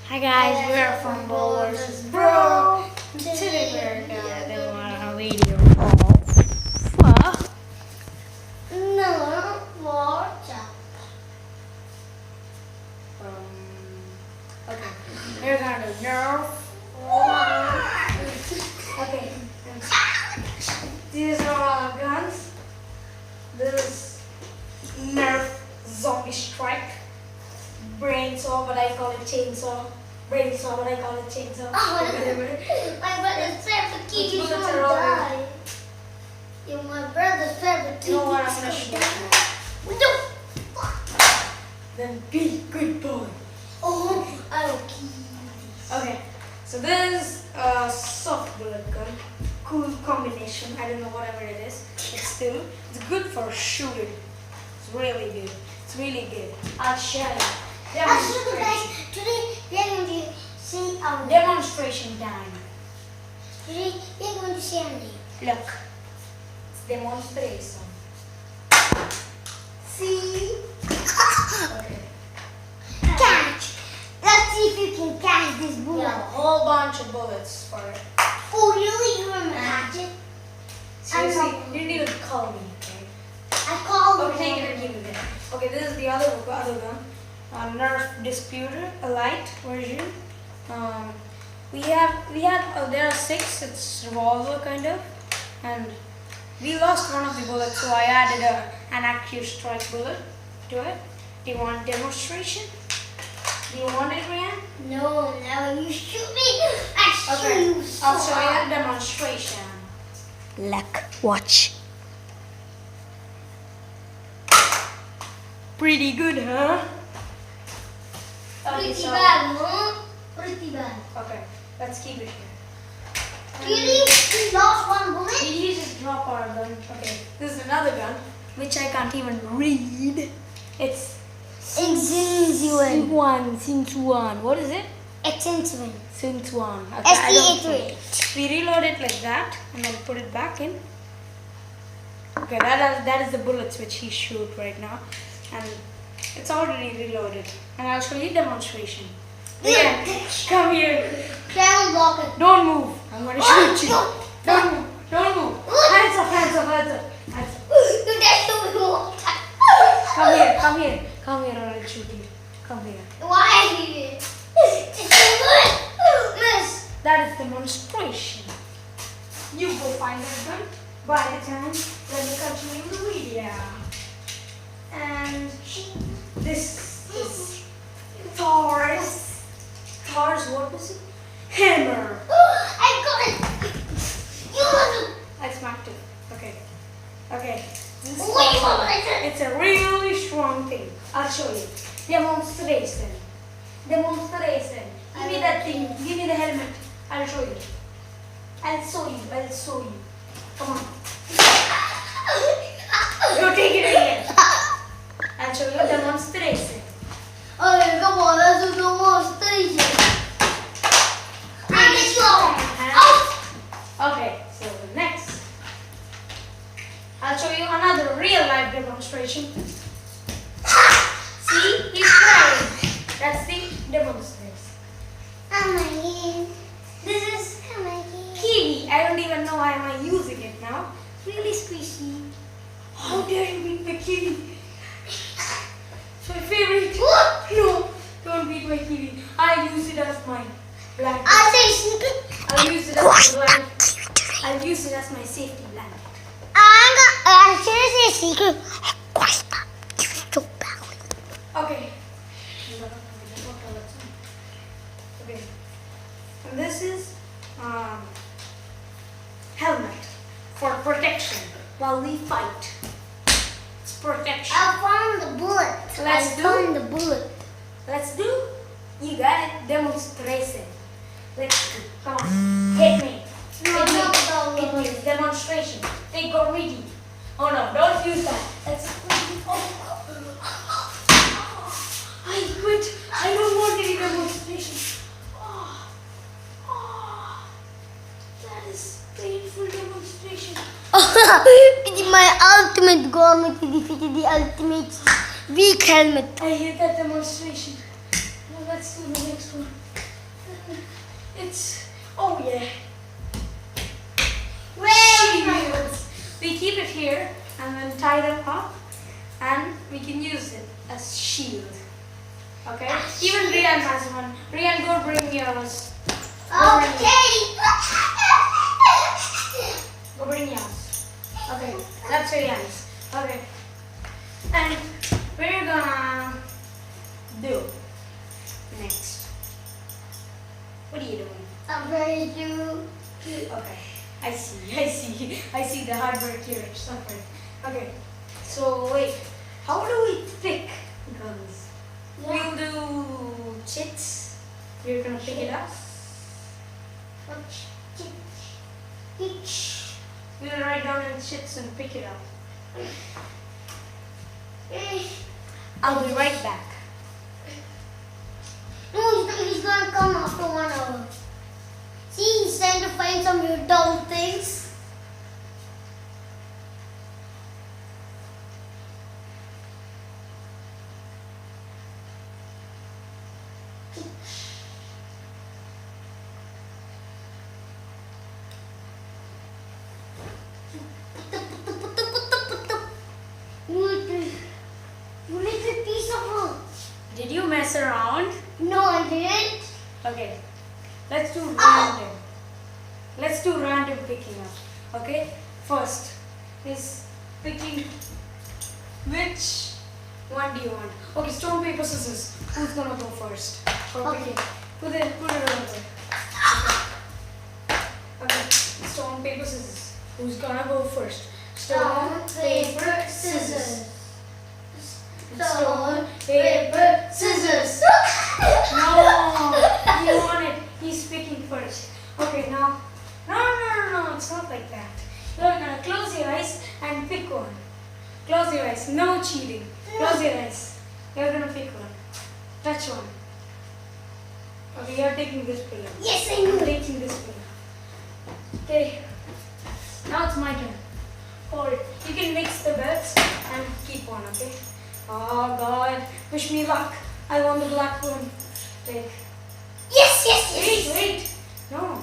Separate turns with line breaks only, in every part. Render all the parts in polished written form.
Hi guys, we're from Bo vs. Bro. Today we're doing a video of
No, watch out.
okay, we're gonna do Nerf. Okay, these are our guns. This is Nerf Zombie Strike. Brainsaw, but I call it chainsaw. Brainsaw, but I call it chainsaw.
My brother's favorite TV is gonna die. You're my brother's favorite TV.
You know what? I'm gonna shoot you. Then be good boy.
Oh, I'll kill this.
Okay, so this is a soft bullet gun. Cool combination. I don't know whatever it is. It's good for shooting. It's really good. It's really good. I'll show you.
Actually, guys, today we are going to see our
Demonstration time.
Today we are going to see our name.
Look, it's demonstration.
See?
Okay.
Catch. Let's see if you can catch this
We
bullet.
have a whole bunch of bullets for it.
Oh, really? You want to catch it?
Seriously, you didn't even call me. Okay.
I called
Okay,
you.
take it and give it there. Okay, this is the other gun. Nerf Disputer, a light version. There are 6. It's revolver kind of, and we lost one of the bullets, so I added an active strike bullet to it. Do you want demonstration? Do you want it, Ryan?
No, now you shoot me. I shoot
Okay,
you so
I'll show you
hard.
a demonstration.
Look, watch.
Pretty good, huh? Okay,
Pretty
so-
bad, huh? Pretty bad.
Okay, let's keep it here.
Really? We lost one bullet?
Did you just drop our gun? Okay, this is another gun, which I can't even read. It's Since one. What is it?
Extension.
Since one. Okay, I don't know.
SDA3.
We reload it like that and then put it back in. Okay, that is the bullets which he shoot right now, and it's already reloaded. And I'll show you demonstration. Yeah, come here.
Don't block it.
Don't move. I'm gonna shoot you. Don't move. Don't move. Hands up, hands up, hands up. Hands up.
You just shoot me one time.
Come here, come here. Come here or I'll shoot you. Come here.
Why? Just do it. Miss.
That is demonstration. You go find that gun. By the time, let me continue the video. And this is Thor's, what was it? Hammer.
I got it. You
I smacked it. Okay. Okay. This is
Wait,
Thor's.
what is it?
It's a really strong thing. I'll show you. Demonstration. Demonstration. Give me that thing. Give me the helmet. I'll show you. I'll show you. I'll show you. Come on. You take it again. I'll show you a demonstration.
Okay, come on, let's do demonstration. And it's out.
Okay, so next. I'll show you another real life demonstration. See, he's crying. That's the demonstration.
Oh my god. This is oh my god.
Kiwi, I don't even know why am I using it now.
It's really squishy.
How dare you beat my kiwi? It's my favorite.
What?
No, don't beat my kiwi. I use it as my blanket.
I say secret.
I'll use it as my blanket. I'll use it as my safety blanket.
I should say secret. So bad.
Okay. Okay. And this is helmet for protection while we fight. It's protection.
I found the bullet.
Let's
I
do-
found the bullet.
Let's do. You got it. Demonstration. Let's do. Come on. Hit me.
No,
Hit me.
no,
Hit me. It's demonstration. Take go reading. Oh no, don't use that. Let's. I quit. I don't want any demonstration. That is painful demonstration.
It is my ultimate goal to defeat the ultimate weak helmet.
I hate that demonstration. No, let's do the next one. It's, oh yeah. Shields. We keep it here and then tie them up and we can use it as shield. Okay? Even Rian has one. Rian, go bring yours. Go bring yours. Okay, that's Rian's. Okay. And we're gonna do next. What are you doing?
I'm ready to.
Okay, I see the hard work here. Suffering. Okay, so wait, how do we pick guns?
Yeah.
We'll do chits. We're gonna pick it up. We'll write down in chits and pick it up. I'll be right back.
No, he's gonna come after 1 hour. See, he's trying to find some dumb things. You little piece of wood.
Did you mess around?
No, I didn't.
Okay, let's do random. Let's do random picking up. Okay, first is picking which one do you want? Okay, stone, paper, scissors. Who's gonna go first? For
Okay.
picking. Put it over there. Okay, stone, paper, scissors. Who's gonna go first? Stone, paper, scissors.
Stone, paper, scissors.
No, you want it. He's picking first. Okay, now. No, it's not like that. You're gonna close your eyes and pick one. Close your eyes. No cheating. Close your eyes. You're gonna pick one. Touch one. Okay, you're taking this pillow.
Yes, I know.
I'm taking this pillow. Okay. Now it's my turn. Hold it. You can mix the bets and keep one, okay? Oh God. Wish me luck. I want the black one. Take.
Yes.
Wait. No.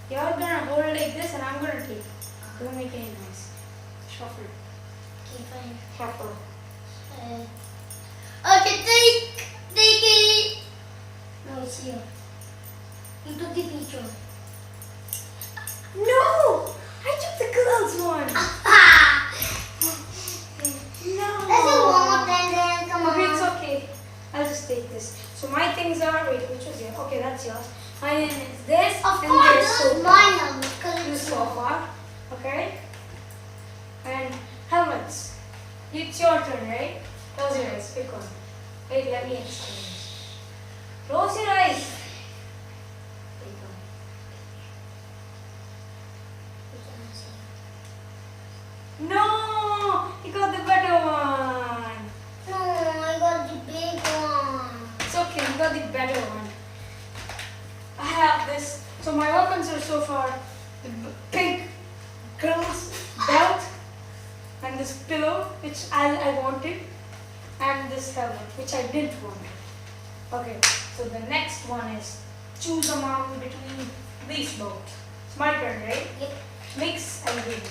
You're gonna hold it like this and I'm gonna take. Don't make any noise. Shuffle.
Okay, fine.
Shuffle.
Okay, take it. No, it's here. You took the picture.
No! I took the girls one. No.
Let's do one more time then. Come
Okay, it's
on.
okay. I'll just take this. So my things are, wait, which was yours? Okay, that's yours. Mine is this
Of
and
course,
this
this is
sofa.
my number because
This
it's yours.
sofa. Okay? And helmets. It's your turn, right? Close your eyes. Pick one. Wait, let me exchange. Close your eyes. Pick one. No! You got the better one.
No, I got the big one.
It's okay, you got the better one. I have this. So my weapons are so far the pink girl's belt and this pillow which I wanted and this helmet which I didn't want. Okay, so the next one is choose among between these both. It's my turn, right?
Yep.
Mix and give me.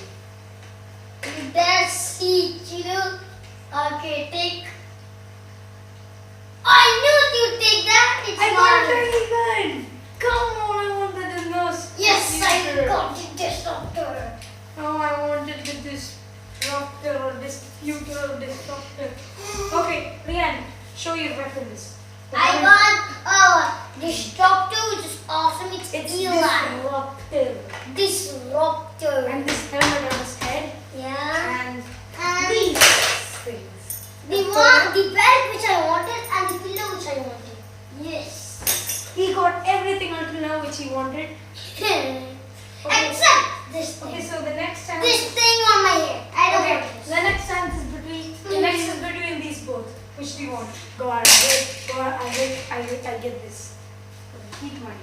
That's it, you know. Okay, take. I knew you'd take that. It's
I
mine.
got a turkey gun! Come on, I wanted the nose.
Yes, I
computer.
got the disruptor.
No, I wanted the disruptor or disputer or disruptor. Okay, Rian, show your weapons. The
I
weapon-
got disruptor, which is awesome. It's Eli.
disruptor.
Disruptor.
And this helmet on his head.
Yeah.
And
And
these things.
the belt which I wanted and the pillow which I wanted. Yes.
He got everything until now which he wanted.
Except this thing.
Okay, so the next time.
This thing on my hair. I don't
Okay,
want this.
the next chance is between. The next is between these both. Which do you want? Go on, wait, go on. I get this. Okay, keep mine.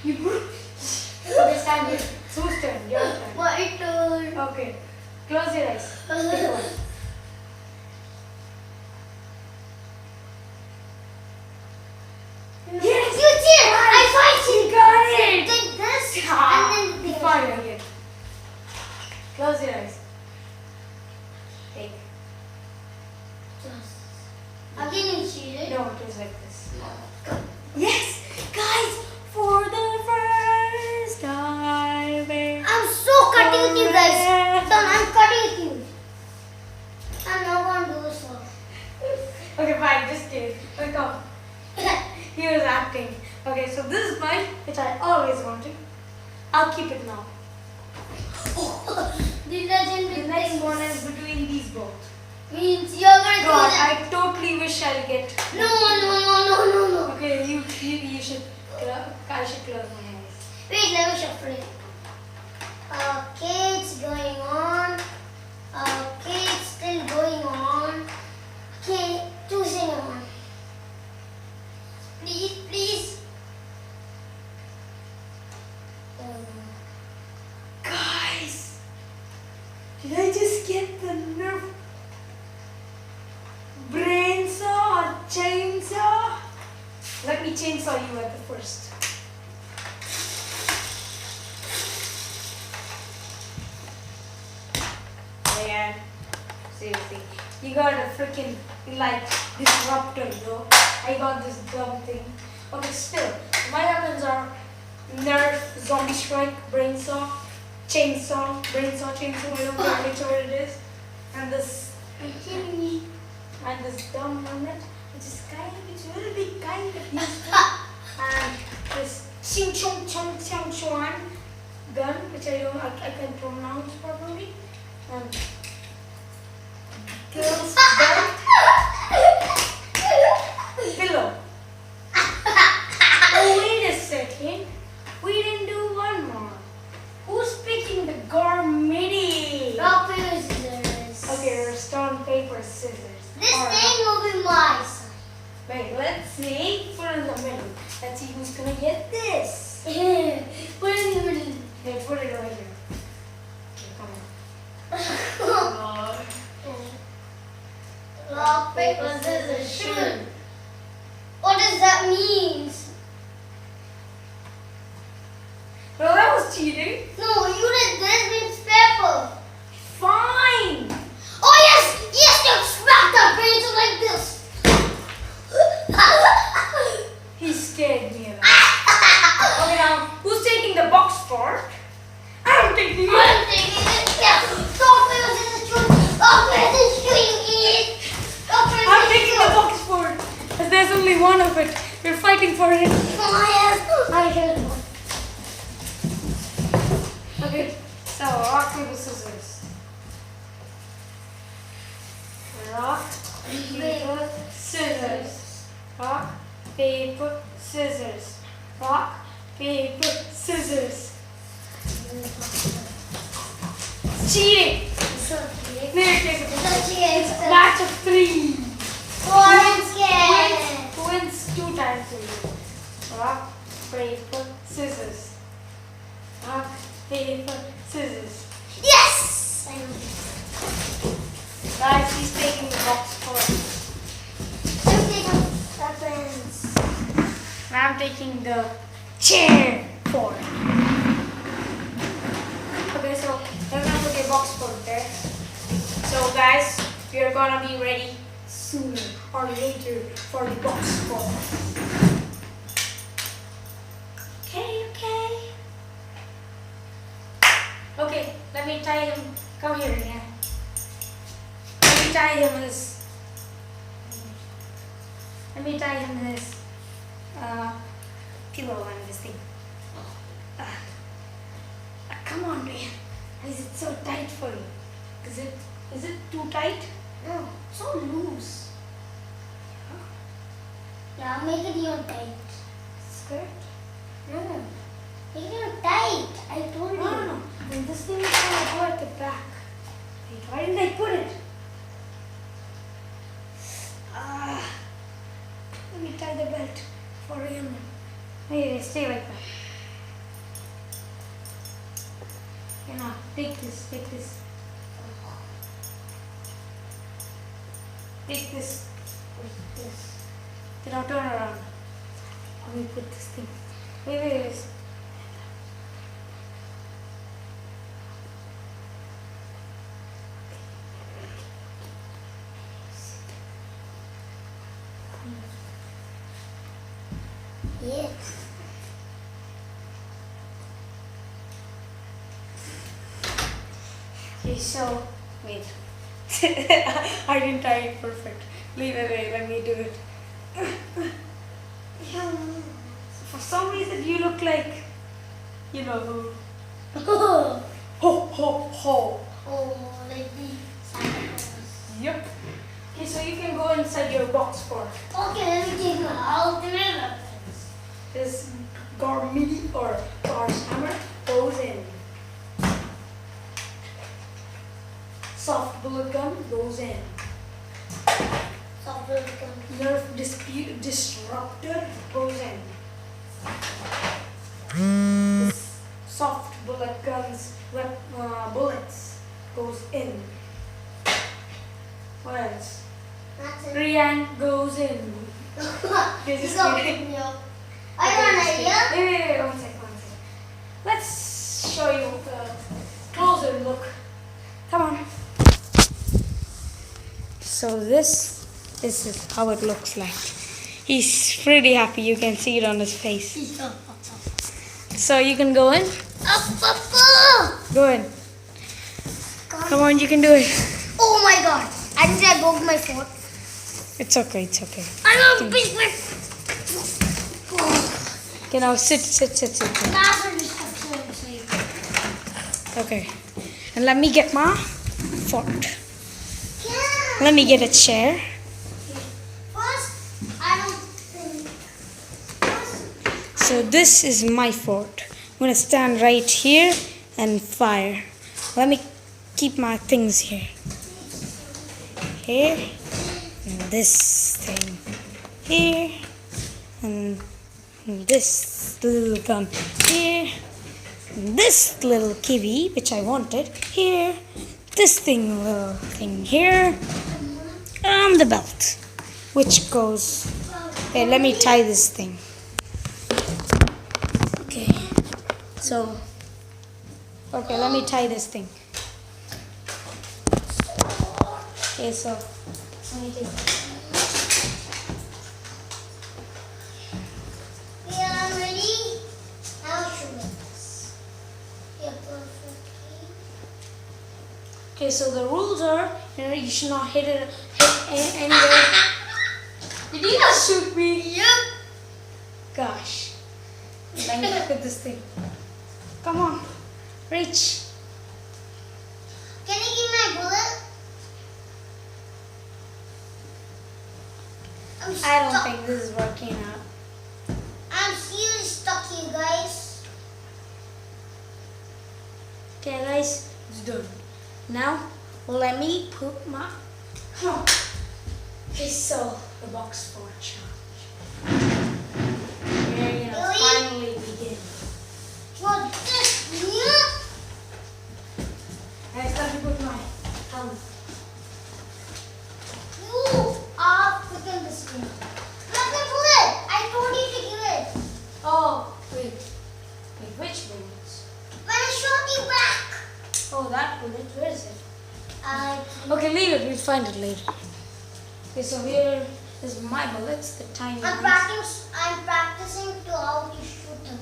You put. Okay, stand here. It's whose turn? Your turn.
My turn.
Okay, close your eyes. Pick one. batting. Okay, so this is mine, which I always wanted. I'll keep it now.
The legendary
The next
thing
one is between these both.
means you're gonna do
God,
that.
I totally wish I'll get.
No.
Okay, you should. I should close my eyes.
Wait, let me shuffle it. Okay, it's going on. Okay, it's still going on. Okay, choosing on. Please.
Guys, did I just get the Nerf brain saw or chainsaw? Let me chainsaw you at the first. Man, seriously, you got a freaking like disruptor though. I got this dumb thing. Okay, still, my weapons are Nerf, zombie strike, brain saw, chainsaw, whatever whichever it is, and this dumb helmet, which will be kind of useful, and this ching chong chong chong chuan gun, which I can pronounce properly, and girl's belt, pillow. Oh, wait a second. We didn't do one more. Who's picking the gourmet?
Rock, paper, scissors.
Okay, we're stone, paper, scissors.
This
All right.
thing will be mine.
Wait, let's see. Put it in the middle. Let's see who's gonna get this.
Put it in the middle.
Okay, put it over here. Okay, come on.
Rock, paper, scissors, shoot. What does that mean?
No, that was cheating.
No, you did this means paper.
Fine.
Oh yes, you smack that brain like this.
He scared me a lot. Okay, now who's taking the box part? I'm taking it.
I'm taking it. Yeah. Rock, paper, scissors, shoot. Rock, paper, scissors, shoot. Rock, paper,
I'm
scissors,
taking the box part. Because there's only one of it. We're fighting for it.
Oh yes, I heard one.
Okay, so rock, paper, scissors. Rock, paper, scissors. Rock, paper, scissors. Rock, paper, scissors. Cheating!
It's okay.
It's a match of 3.
I'm scared.
Who wins 2 times a year? Rock, paper, scissors. Rock, paper, scissors.
Yes! I know.
Guys, he's taking the box first.
I'm taking weapons.
And I'm taking the chair for it. Okay, so I'm gonna put your box for there. So guys, we are gonna be ready sooner or later for the box for. Okay. Okay, let me tie him. Come here again. Let me tie him his. Let me tie him his pillow and this thing. Come on, man. Is it so tight for you? Is it too tight?
No, so loose. Yeah, make it even tight.
Skirt?
No, make it even tight. I told you.
No. And this thing is gonna go at the back. Wait, why didn't I put it? Let me tie the belt for him. Wait, stay like that. You know, take this. Take this. Like this. Then I'll turn around. Let me put this thing. Wait.
Yes.
Okay, so wait. I didn't tie it perfect. Leave it away. Let me do it. For some reason you look like, you know,
Oh,
ho ho ho.
like the Santa Claus.
Yep. Okay, so you can go inside your box for
Okay, let me take my ultimate weapons.
this gourmet or Thor's hammer goes in. Soft bullet gun goes in.
Software becomes
Nerf disruptor goes in. This soft bullet guns bullets goes in. What else?
that's it.
Rian goes in.
You
just
go
kidding.
pick me up. I have an idea.
Wait, one second. Let's show you a closer look. Come on. So this is how it looks like. He's pretty happy. You can see it on his face. So you can go in. Go in. Come on, you can do it.
Oh my god. I think I broke my phone.
It's okay, it's okay.
I'm a big man.
Okay, now sit.
That's what destruction.
Okay. And let me get my fort.
Yeah.
Let me get a chair.
First, I don't think. First,
So this is my fort. I'm gonna stand right here and fire. Let me keep my things here. Here. And this thing here. And this little gun here. And this little kiwi, which I wanted, here. This little thing here. And the belt, which goes. Okay, let me tie this thing. Okay, so. Okay, let me tie this thing. Okay, so. Let me take it.
yeah, I'm ready. Now shoot us. Yeah, perfect.
Okay, so the rules are, you should not hit anywhere. Did you just shoot me?
Yep.
Gosh. Let me look at this thing. Come on, reach.
Can you give me my bullet? I'm stuck.
I don't think this is working out.
I'm seriously stuck here, guys.
Okay, guys, it's done. Now, let me put my. Okay, so the box for charge. We're gonna
Really?
finally begin.
What this? Yeah.
Guys, let me put my helmet.
You are freaking this thing. Let me bullet. I told you to give it.
Oh, wait. Wait, which bullets?
When I shot you back.
Oh, that bullet. Where is it?
I.
Okay, leave it. We'll find it later. Okay, so here is my bullets, the tiny ones.
I'm practicing to how to shoot them.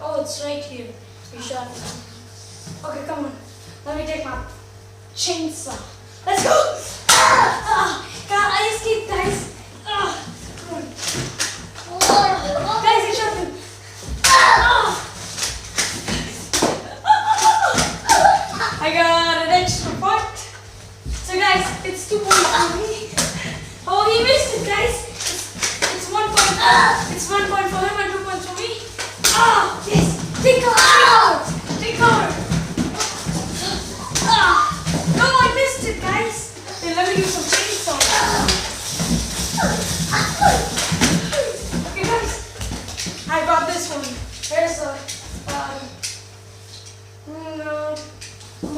Oh, it's right here. You shot it. Okay, come on. Let me take my chainsaw. Let's go! God, I escaped, guys. Come on. Guys, I shot him. I got an extra point. So, guys, it's 2 points for me. Oh, he missed it, guys. It's 1 point. It's 1 point for him and 2 points for me. Ah, yes. Take cover. Take cover. No, I missed it, guys. Then let me do some chainsaw. Okay, guys. I got this one. There's a. No.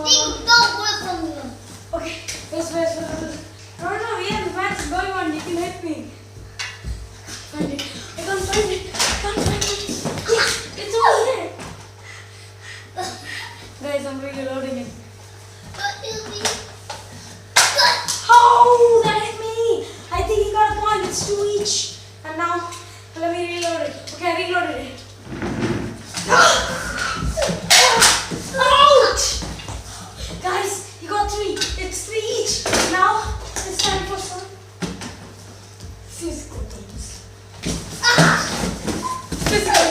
Take the bullet from you.
Okay. Where's. No, yeah, the match is going on. You can hit me. I can't find it. Yeah, it's over there. Guys, I'm reloading it. Oh, that hit me. I think he got a point. It's 2 each. And now, let me reload it. Okay, I reloaded it. Ouch! Guys, you got 3. It's 3 each. Now, it's time for some physical games. Physical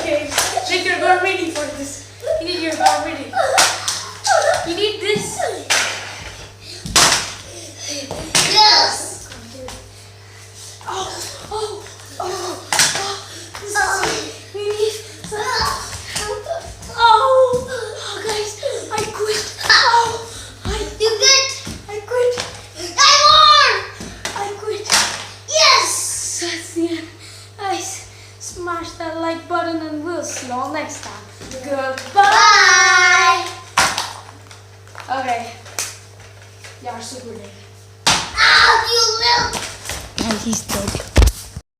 we'll see you all next time. Goodbye.
Bye.
Okay. Yeah, super dead.
Ow, you little.
And he's dead.